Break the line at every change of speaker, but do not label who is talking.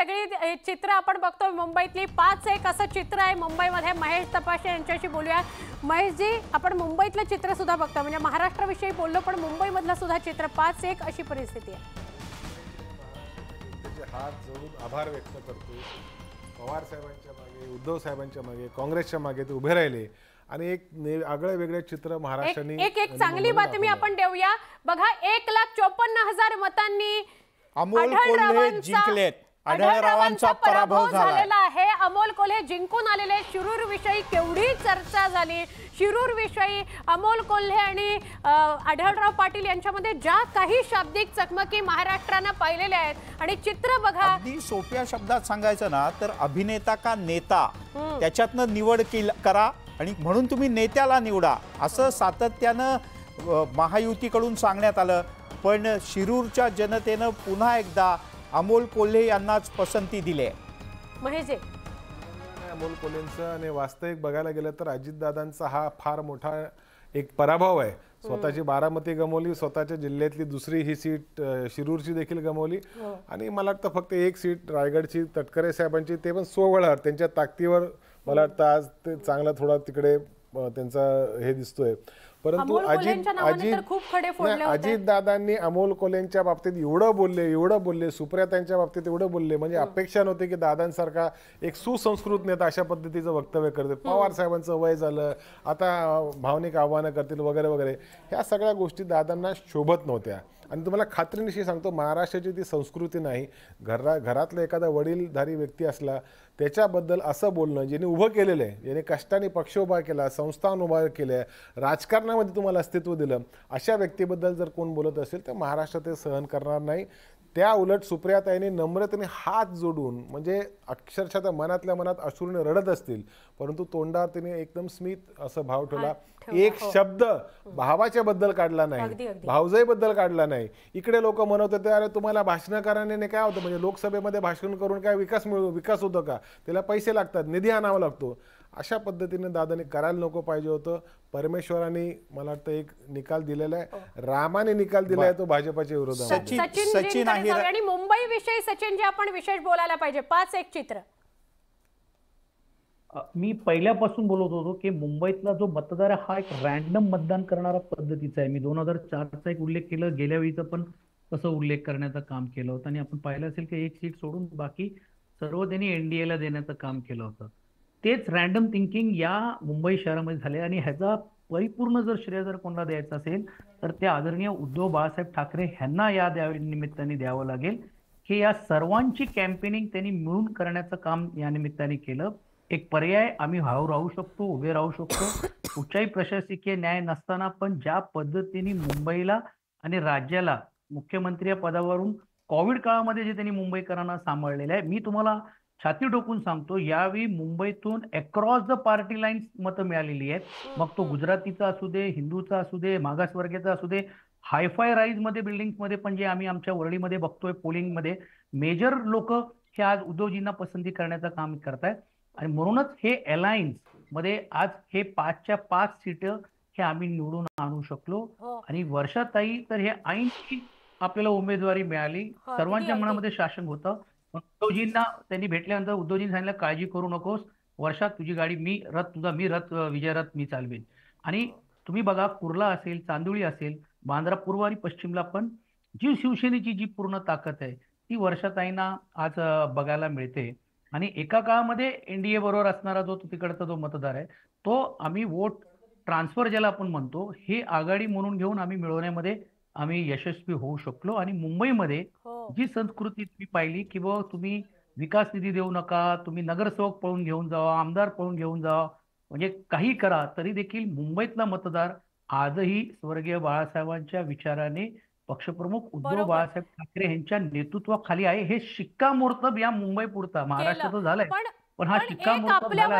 सगळी चित्र आपण बघतो मुंबईतली 5-1 असं चित्र आहे मुंबईमध्ये। महेश तपासे यांच्याशी बोलूया। महेशजी, आपण मुंबईतलं चित्र सुद्धा बघतो, म्हणजे महाराष्ट्राविषयी बोललो पण मुंबईमधलं सुद्धा चित्र 5-1 अशी परिस्थिती आहे।
त्याचे हात जोडून आभार व्यक्त करतो। पवार साहेबांच्या मागे, उद्धव साहेबांच्या मागे, काँग्रेसच्या मागे ते उभे राहिले आणि एक आगळे वेगळे चित्र महाराष्ट्राने
एक चांगली बातमी आपण देऊया। बघा, 1,54,000 मतांनी
अमोल कोल्हे जिंकलेत। आढळरावांचा पराभव झालेला
आहे। अमोल कोल्हे जिंकून आलेले। शिरूर विषयी केवढी चर्चा झाली। शिरूर विषयी अमोल कोल्हे आणि आढळराव पाटील यांच्यामध्ये ज्या काही शाब्दिक चकमकी महाराष्ट्राने पाहिलेल्या आहेत आणि चित्र बघा।
अगदी सोप्या शब्दात सांगायचं ना तर अभिनेता का नेता त्याच्यातनं निवड करा आणि म्हणून तुम्ही नेत्याला निवडा असं सातत्यानं महायुतीकडून सांगण्यात आलं। पण शिरूरच्या जनतेनं पुन्हा एकदा अमोल कोल्हे यांनाच पसंती दिली आहे।
महेशजी,
अमोल कोल्हेंचं आणि वास्तविक बघायला गेलं तर अजितदादांचा हा फार मोठा एक पराभव आहे। स्वतःची बारामती गमावली, स्वतःच्या जिल्ह्यातली दुसरी ही सीट शिरूरची देखील गमावली आणि मला वाटतं फक्त एक सीट रायगडची तटकरे साहेबांची, ते पण सोवळार त्यांच्या ताकदीवर मला वाटतं आज ते चांगला थोडा तिकडे त्यांचा हे दिसतोय। परंतु अजितदादांनी अमोल कोल्हेंच्या बाबतीत एवढं बोलले, सुप्रियाताईंच्या बाबतीत एवढं बोलले, म्हणजे अपेक्षा नव्हती की दादांसारखा एक सुसंस्कृत नेता अशा पद्धतीचं वक्तव्य करते। पवार साहेबांचं वय झालं, आता भावनिक आव्हानं करतील वगैरे वगैरे, ह्या सगळ्या गोष्टी दादांना शोभत नव्हत्या। आणि तुम्हाला खात्रीनिशी सांगतो, महाराष्ट्राची ती संस्कृती नाही। घरातला एखादा वडीलधारी व्यक्ती असला त्याच्याबद्दल असं बोलणं, ज्याने उभं केलेलं आहे, ज्याने कष्टाने पक्ष उभा केला, संस्थान उभा केल्या, राजकारणामध्ये तुम्हाला अस्तित्व दिलं, अशा व्यक्तीबद्दल जर कोण बोलत असेल तर महाराष्ट्र ते सहन करणार नाही। त्या उलट सुप्रियाताईंनी नम्रतेने हात जोडून, म्हणजे अक्षरशः त्या मनातल्या मनात अश्रूने रडत असतील परंतु तोंडावर तिने एकदम स्मित असं भाव ठेवला। एक शब्द भावाच्या बद्दल काढला नाही, भावजाईबद्दल काढला नाही। इकडे लोक म्हणत होते, अरे तुम्हाला भाषण कराने काय होतं, म्हणजे लोकसभेमध्ये भाषण करून काय विकास होतो का, त्याला पैसे लागतात, निधी आणावा लागतो। अशा पद्धतीने दादाने करायला नको पाहिजे होतं। परमेश्वराने मला वाटतं एक निकाल दिलेला आहे, रामाने निकाल दिला आहे तो भाजपाच्या विरोधात।
सचिन आणि मुंबई विषयी सचिन जे आपण विशेष बोलायला पाहिजे, 5-1 चित्र।
मी पहिल्यापासून बोलत होतो की मुंबईतला जो मतदार हा एक रॅन्डम मतदान करणारा पद्धतीचा आहे। मी 2004चा एक उल्लेख केला, गेल्या वेळीचा पण तसं उल्लेख करण्याचं काम केलं होतं आणि आपण पाहिलं असेल की एक सीट सोडून बाकी सर्व त्यांनी एनडीएला देण्याचं काम केलं होतं। तेच रॅन्डम थिंकिंग या मुंबई शहरामध्ये झाले आणि ह्याचा परिपूर्ण जर श्रेय जर कोणाला द्यायचं असेल तर ते आदरणीय उद्धव बाळासाहेब ठाकरे यांना या निमित्ताने द्यावं लागेल की या सर्वांची कॅम्पेनिंग त्यांनी मिळून करण्याचं काम या निमित्ताने केलं। एक पर्याय आम्ही राहू शकतो, उभे राहू शकतो, कुठच्याही प्रशासकीय न्याय नसताना, पण ज्या पद्धतीने मुंबईला आणि राज्याला मुख्यमंत्री या पदावरून कोविड काळामध्ये जे त्यांनी मुंबईकरांना सांभाळलेलं आहे, मी तुम्हाला छाती ठोकून सांगतो, यावेळी मुंबईतून अक्रॉस द पार्टी लाईन्स मतं मिळालेली आहेत। मग तो गुजरातीचा असू दे, हिंदूचा असू दे, मागासवर्गीयाचा असू दे, हायफाय राईज मध्ये बिल्डिंग्समध्ये पण जे आम्ही आमच्या वरळीमध्ये बघतोय पोलिंगमध्ये मेजर लोक हे आज उद्धवजींना पसंती करण्याचं काम करतायत आणि म्हणूनच हे अलायन्स मध्ये आज हे 5च्या 5 सीट हे आम्ही निवडून आणू शकलो। आणि वर्षाताई तर हे ऐनची आपल्याला उमेदवारी मिळाली, सर्वांच्या मनामध्ये शासन होतं। उद्धवजींना त्यांनी भेटल्यानंतर उद्धवजींनी सांगितलं, काळजी करू नकोस वर्षात, तुझी गाडी मी रथ विजयरथ मी चालवेन। आणि तुम्ही बघा, कुर्ला असेल, चांदोळी असेल, बांद्रा पूर्व आणि पश्चिमला पण जी शिवसेनेची जी पूर्ण ताकद आहे ती वर्षाताईंना आज बघायला मिळते। आणि एका काळामध्ये एनडीए बरोबर असणारा जो तिकडचा जो मतदार आहे तो आम्ही वोट ट्रान्सफर ज्याला आपण म्हणतो हे आघाडी म्हणून घेऊन आम्ही मिळवण्यामध्ये आम्ही यशस्वी होऊ शकलो। आणि मुंबईमध्ये जी संस्कृती तुम्ही पाहिली की बाबा तुम्ही विकास निधी देऊ नका, तुम्ही नगरसेवक पळून घेऊन जावा, आमदार पळून घेऊन जावा, म्हणजे काही करा, तरी देखील मुंबईतला मतदार आजही स्वर्गीय बाळासाहेबांच्या विचाराने पक्षप्रमुख उद्धव बाळासाहेब ठाकरे यांच्या नेतृत्वाखाली आहे। हे शिक्कामोर्तब या मुंबई पुरता, महाराष्ट्रात झालंय पण हा शिक्कामोर्तब झाला